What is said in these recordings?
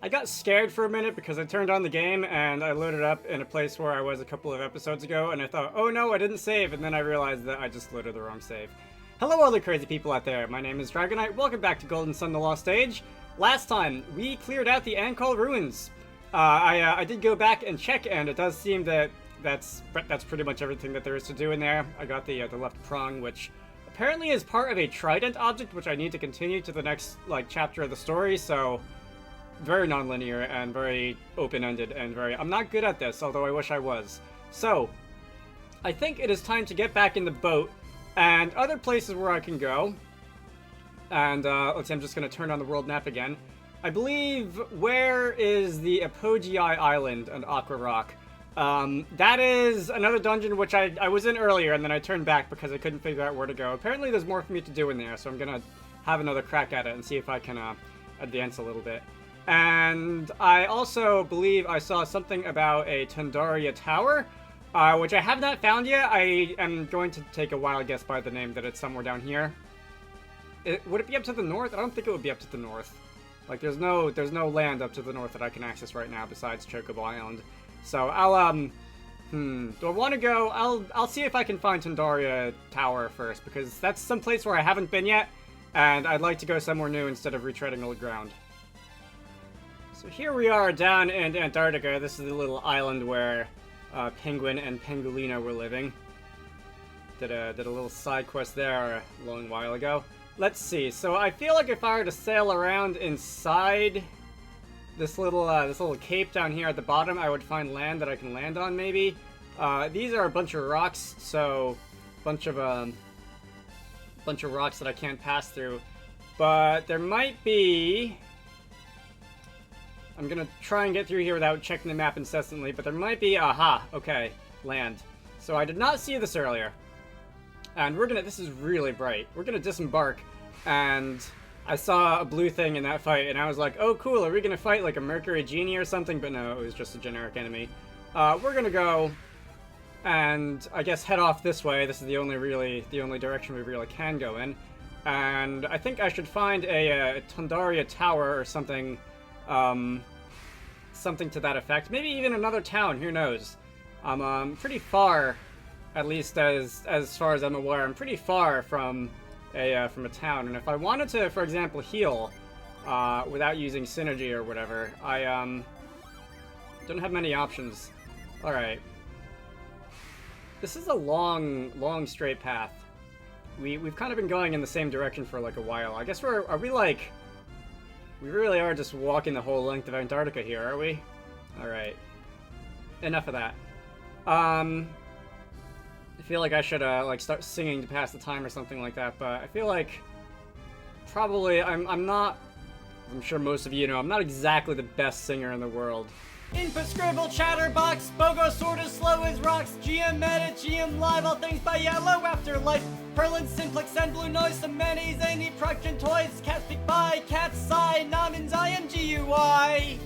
I got scared for a minute because I turned on the game and I loaded up in a place where I was a couple of episodes ago, and I thought, oh no, I didn't save, and then I realized that I just loaded the wrong save. Hello all the crazy people out there, my name is Dragonite, welcome back to Golden Sun: The Lost Age. Last time, we cleared out the Ankol ruins. I did go back and check, and it does seem that that's pretty much everything that there is to do in there. I got the left prong, which apparently is part of a trident object, which I need to continue to the next, chapter of the story, so very non-linear and very open-ended and very... I'm not good at this, although I wish I was. So, I think it is time to get back in the boat and other places where I can go. And, let's see, I'm just going to turn on the world map again. I believe, where is the Apogei Island and Aqua Rock? That is another dungeon which I was in earlier, and then I turned back because I couldn't figure out where to go. Apparently there's more for me to do in there, so I'm going to have another crack at it and see if I can advance a little bit. And I also believe I saw something about a Tandaria Tower, which I have not found yet. I am going to take a wild guess by the name that it's somewhere down here. Would it be up to the north? I don't think it would be up to the north. Like, there's no land up to the north that I can access right now besides Chocobo Island. So I'll, do I want to go? I'll see if I can find Tandaria Tower first, because that's some place where I haven't been yet, and I'd like to go somewhere new instead of retreading old ground. So here we are down in Antarctica. This is the little island where Penguin and Pangolina were living. Did a little side quest there a long while ago. Let's see. So I feel like if I were to sail around inside this little cape down here at the bottom, I would find land that I can land on. Maybe these are a bunch of rocks, so bunch of rocks that I can't pass through. But there might be. I'm gonna try and get through here without checking the map incessantly, but there might be, aha, okay, land. So I did not see this earlier. And this is really bright. We're gonna disembark, and I saw a blue thing in that fight, and I was like, oh cool, are we gonna fight like a Mercury Genie or something? But no, it was just a generic enemy. We're gonna go, and I guess head off this way. This is the only direction we really can go in. And I think I should find a Tandaria Tower or something, something to that effect. Maybe even another town, who knows. I'm pretty far, at least as far as I'm aware, I'm pretty far from a town. And if I wanted to, for example, heal without using synergy or whatever, I don't have many options. Alright. This is a long straight path. We've kind of been going in the same direction for like a while. I guess we really are just walking the whole length of Antarctica here, are we? Alright. Enough of that. I feel like I should, start singing to pass the time or something like that, but I feel like probably I'm not, I'm sure most of you know, I'm not exactly the best singer in the world. Input scribble chatterbox, Bogo sorta slow as rocks, GM edit, GM live, all things by yellow afterlife, Perlin, Simplex, and Blue Noise, some many zany production toys, cats speak by, cats sigh, Nomins, IMGUI.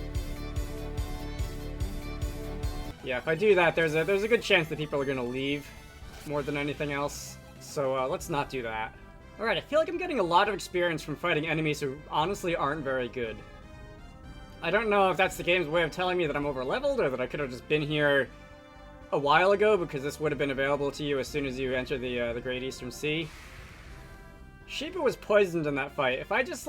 Yeah, if I do that, there's a good chance that people are gonna leave more than anything else, so let's not do that. Alright, I feel like I'm getting a lot of experience from fighting enemies who honestly aren't very good. I don't know if that's the game's way of telling me that I'm over-leveled, or that I could have just been here a while ago, because this would have been available to you as soon as you enter the Great Eastern Sea. Sheba was poisoned in that fight. If I just,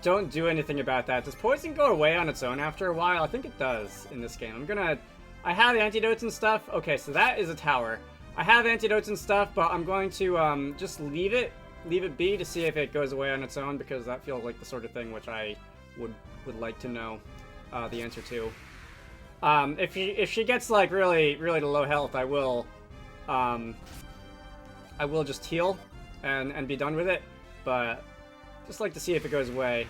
don't do anything about that, does poison go away on its own after a while? I think it does in this game. I have antidotes and stuff. Okay, so that is a tower. I have antidotes and stuff, but I'm going to, just leave it be to see if it goes away on its own, because that feels like the sort of thing which I would like to know the answer to. If she gets really low health, I will just heal and be done with it. But just like to see if it goes away.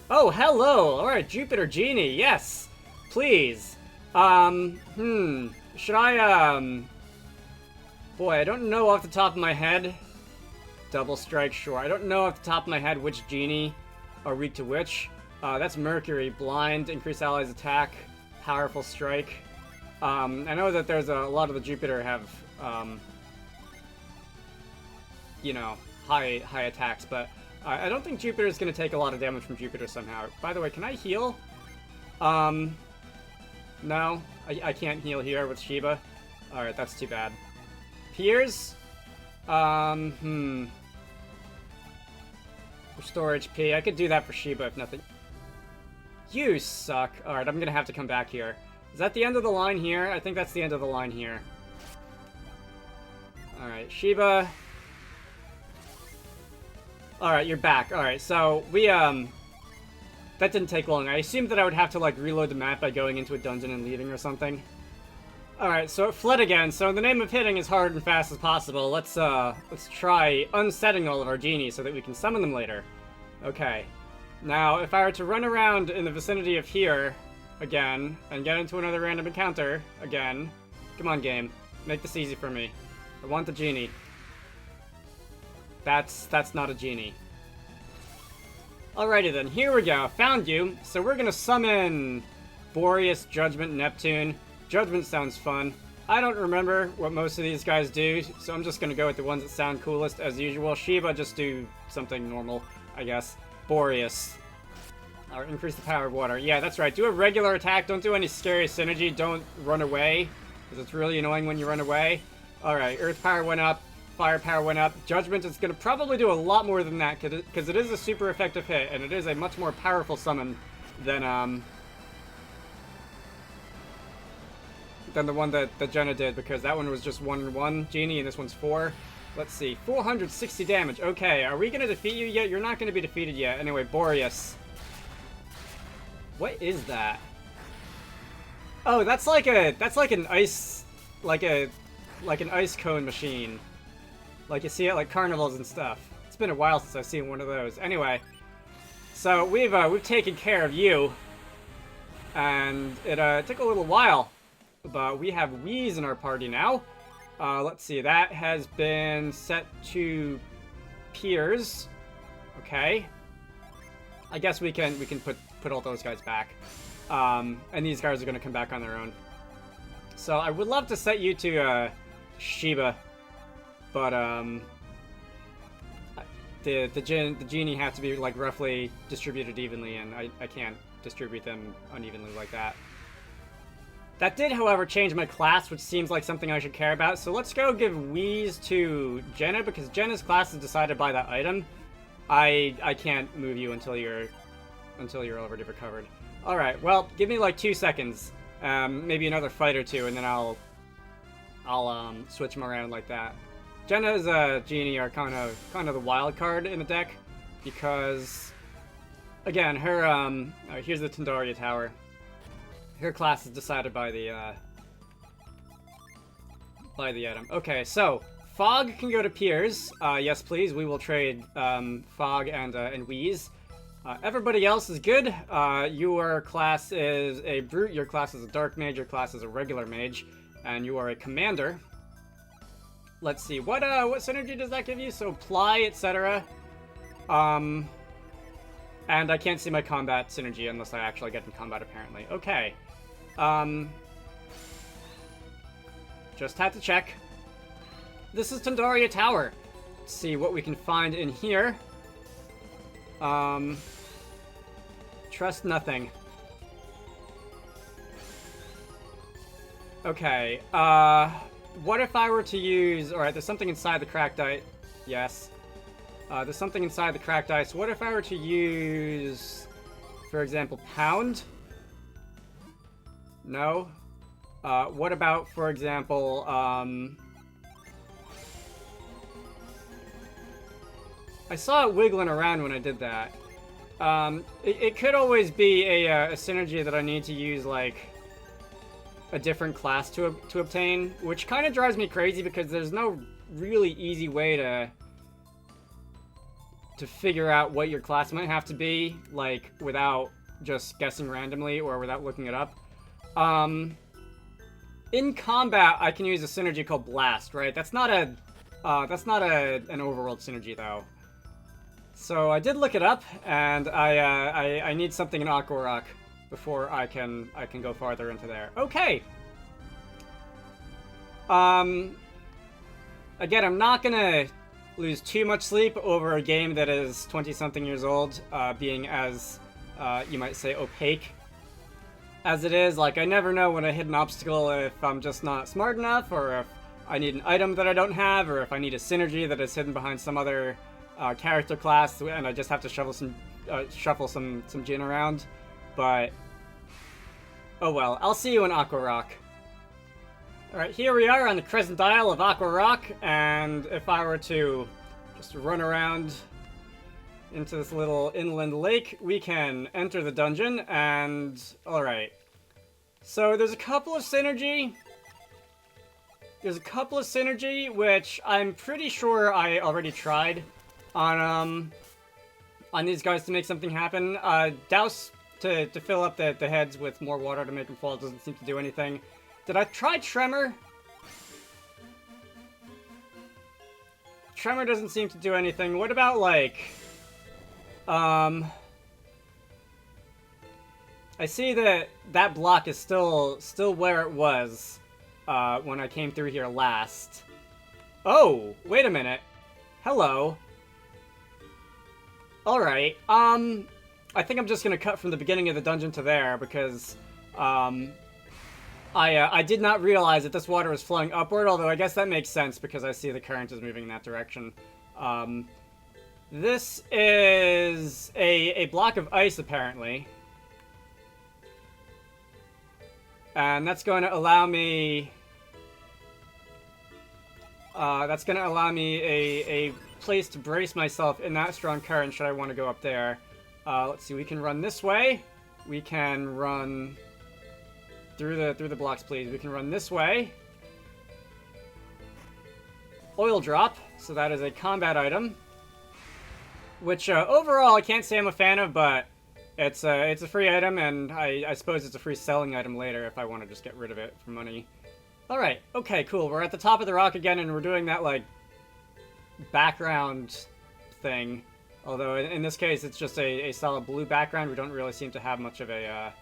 Oh, hello! Alright, Jupiter Genie, yes! Please. Should I, boy, I don't know off the top of my head. Double strike, sure. I don't know off the top of my head which genie are weak to which. That's Mercury. Blind, increase allies' attack, powerful strike. I know that there's a lot of the Jupiter have, high attacks, but I don't think Jupiter's gonna take a lot of damage from Jupiter somehow. By the way, can I heal? No. I can't heal here with Shiba. Alright, that's too bad. Piers? Restore HP. I could do that for Shiba if nothing. You suck. Alright, I'm gonna have to come back here. Is that the end of the line here? I think that's the end of the line here. Alright, Shiba. Alright, you're back. Alright, so we, that didn't take long. I assumed that I would have to, like, reload the map by going into a dungeon and leaving or something. Alright, so it fled again. So in the name of hitting as hard and fast as possible, let's try unsetting all of our genies so that we can summon them later. Okay. Now, if I were to run around in the vicinity of here again and get into another random encounter again, come on, game. Make this easy for me. I want the genie. That's not a genie. Alrighty then, here we go. Found you. So we're gonna summon Boreas, Judgment, Neptune. Judgment sounds fun. I don't remember what most of these guys do, so I'm just gonna go with the ones that sound coolest as usual. Shiva, just do something normal, I guess. Boreas. Or increase the power of water. Yeah, that's right. Do a regular attack. Don't do any scary synergy. Don't run away, because it's really annoying when you run away. Alright, Earth power went up. Fire power went up. Judgment is going to probably do a lot more than that, because it is a super effective hit, and it is a much more powerful summon than the one that Jenna did, because that one was just 1-1 genie, and this one's 4. Let's see, 460 damage. Okay, are we going to defeat you yet? You're not going to be defeated yet. Anyway, Boreas. What is that? Oh, that's like an ice, like an ice cone machine. Like you see at like carnivals and stuff. It's been a while since I've seen one of those. Anyway, so we've taken care of you, and it took a little while, but we have Wheeze in our party now. Let's see, that has been set to Piers. Okay. I guess we can put all those guys back, and these guys are gonna come back on their own. So I would love to set you to Shiba. But, the genie have to be, like, roughly distributed evenly, and I can't distribute them unevenly like that. That did, however, change my class, which seems like something I should care about. So let's go give Wheeze to Jenna, because Jenna's class is decided by that item. I can't move you until you're already recovered. Alright, well, give me, like, 2 seconds. Maybe another fight or two, and then I'll switch them around like that. Jenna's genie are kind of the wild card in the deck, because again, her here's the Tandaria Tower. Her class is decided by the item. Okay, so Fog can go to Piers. Yes, please. We will trade Fog and Wheeze. Everybody else is good. Your class is a Brute. Your class is a Dark Mage. Your class is a regular Mage, and you are a Commander. Let's see, what synergy does that give you? So, Ply, etc. And I can't see my combat synergy unless I actually get in combat, apparently. Okay. Just had to check. This is Tandaria Tower. Let's see what we can find in here. Trust nothing. Okay, what if I were to use... Alright, there's something inside the cracked ice. Yes. There's something inside the cracked ice. What if I were to use, for example, Pound? No. What about, for example, I saw it wiggling around when I did that. It could always be a synergy that I need to use, like, a different class to obtain, which kind of drives me crazy because there's no really easy way to figure out what your class might have to be, like, without just guessing randomly or without looking it up. In combat, I can use a synergy called Blast, right? That's not an overworld synergy, though. So I did look it up, and I need something in Aqua Rock before I can go farther into there. Okay. Again, I'm not gonna lose too much sleep over a game that is 20-something years old, being as, you might say, opaque as it is. Like, I never know when I hit an obstacle if I'm just not smart enough, or if I need an item that I don't have, or if I need a synergy that is hidden behind some other character class, and I just have to shuffle some Jin around. But oh well, I'll see you in Aqua Rock. Alright, here we are on the Crescent Isle of Aqua Rock, and if I were to just run around into this little inland lake, we can enter the dungeon, and alright. So there's a couple of synergy. Which I'm pretty sure I already tried on these guys to make something happen. Douse to fill up the heads with more water to make them fall doesn't seem to do anything. Did I try Tremor? Tremor doesn't seem to do anything. What about, like, I see that block is still where it was when I came through here last. Oh, wait a minute. Hello. Alright, I think I'm just gonna cut from the beginning of the dungeon to there, because, I did not realize that this water was flowing upward, although I guess that makes sense, because I see the current is moving in that direction. This is a block of ice, apparently. And that's going to allow me... a place to brace myself in that strong current should I want to go up there. Let's see, we can run this way. We can run through the blocks, please. We can run this way. Oil drop, so that is a combat item. Which, overall, I can't say I'm a fan of, but it's a free item, and I suppose it's a free selling item later if I want to just get rid of it for money. Alright, okay, cool. We're at the top of the rock again, and we're doing that, like, background thing. Although, in this case, it's just a solid blue background. We don't really seem to have much of a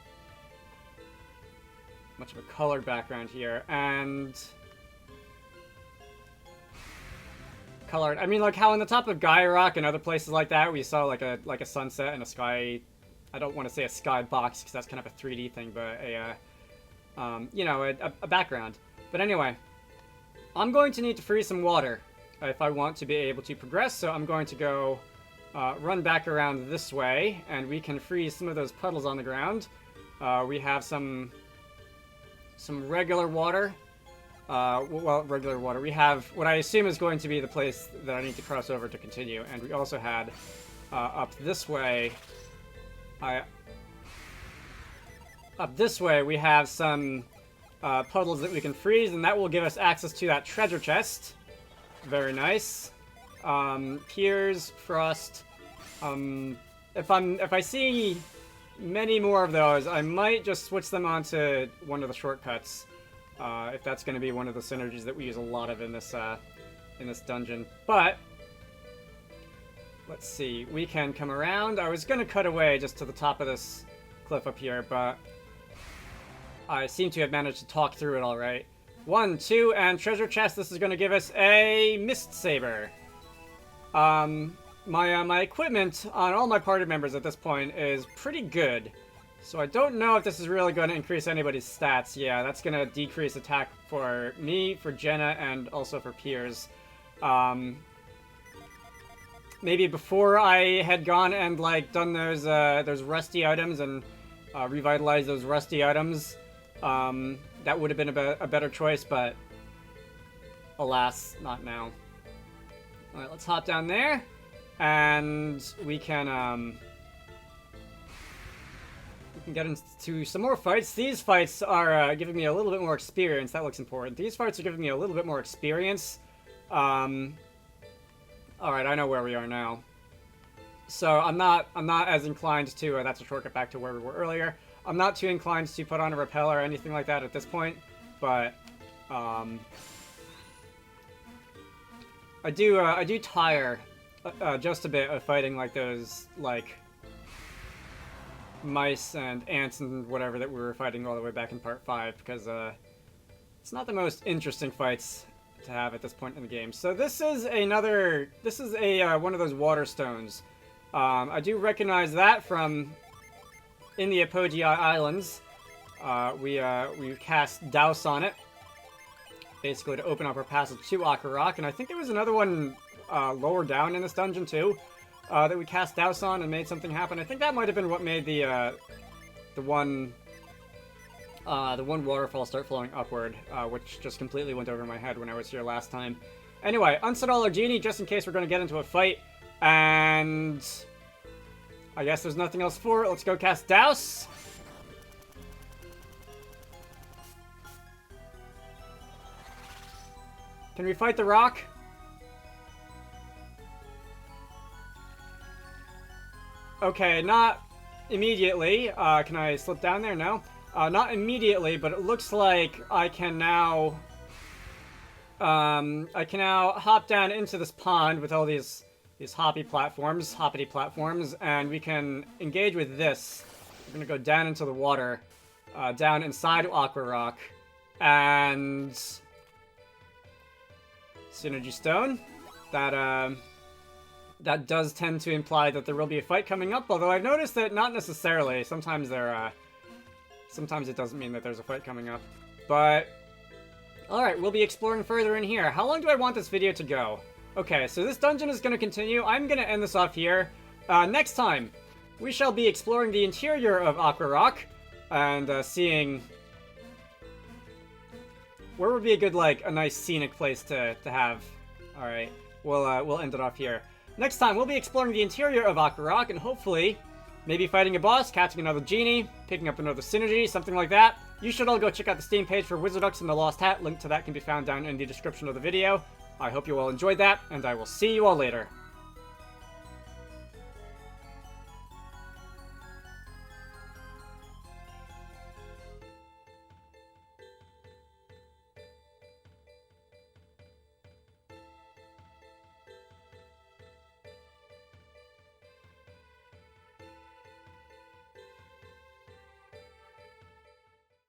colored background here. And... colored. I mean, like how on the top of Gaia Rock and other places like that, we saw like a sunset and a sky. I don't want to say a sky box because that's kind of a 3D thing, but you know, a background. But anyway, I'm going to need to freeze some water if I want to be able to progress. So I'm going to go run back around this way, and we can freeze some of those puddles on the ground. We have some regular water. Well, regular water. We have what I assume is going to be the place that I need to cross over to continue, and we also had up this way we have some puddles that we can freeze, and that will give us access to that treasure chest. Very nice. Piers, frost. If I see many more of those, I might just switch them onto one of the shortcuts. If that's going to be one of the synergies that we use a lot of in this dungeon. But let's see, we can come around. I was going to cut away just to the top of this cliff up here, but I seem to have managed to talk through it all right. 1, 2, and treasure chest. This is going to give us a mist saber. My equipment on all my party members at this point is pretty good. So I don't know if this is really going to increase anybody's stats. Yeah, that's going to decrease attack for me, for Jenna, and also for Piers. Maybe before I had gone and like done those rusty items and revitalized those rusty items, that would have been a better choice, but alas, not now. All right, let's hop down there, and we can get into some more fights. These fights are giving me a little bit more experience. That looks important. These fights are giving me a little bit more experience. Alright, I know where we are now. So I'm not as inclined to, that's a shortcut back to where we were earlier. I'm not too inclined to put on a rappel or anything like that at this point, but I do tire just a bit of fighting like those, like, mice and ants and whatever that we were fighting all the way back in part 5, because it's not the most interesting fights to have at this point in the game. So this is a one of those water stones. I do recognize that from in the Apogee Islands. We cast Douse on it, basically to open up our passage to Aqua Rock, and I think there was another one lower down in this dungeon too that we cast Douse on and made something happen. I think that might have been what made the one waterfall start flowing upward, which just completely went over my head when I was here last time. Anyway, unset all our genie just in case we're going to get into a fight, and I guess there's nothing else for it. Let's go cast Douse. Can we fight the rock? Okay, not immediately. Can I slip down there? No. Not immediately, but it looks like I can now hop down into this pond with all these hoppity platforms, and we can engage with this. We're gonna go down into the water, down inside Aqua Rock, and Synergy Stone. That does tend to imply that there will be a fight coming up, although I've noticed that not necessarily. Sometimes sometimes it doesn't mean that there's a fight coming up. But alright, we'll be exploring further in here. How long do I want this video to go? Okay, so this dungeon is going to continue. I'm going to end this off here. Next time, we shall be exploring the interior of Aqua Rock and seeing where would be a good, a nice scenic place to have. Alright, we'll end it off here. Next time, we'll be exploring the interior of Aqua Rock and hopefully maybe fighting a boss, catching another genie, picking up another synergy, something like that. You should all go check out the Steam page for Wizarducks and the Lost Hat. Link to that can be found down in the description of the video. I hope you all enjoyed that, and I will see you all later.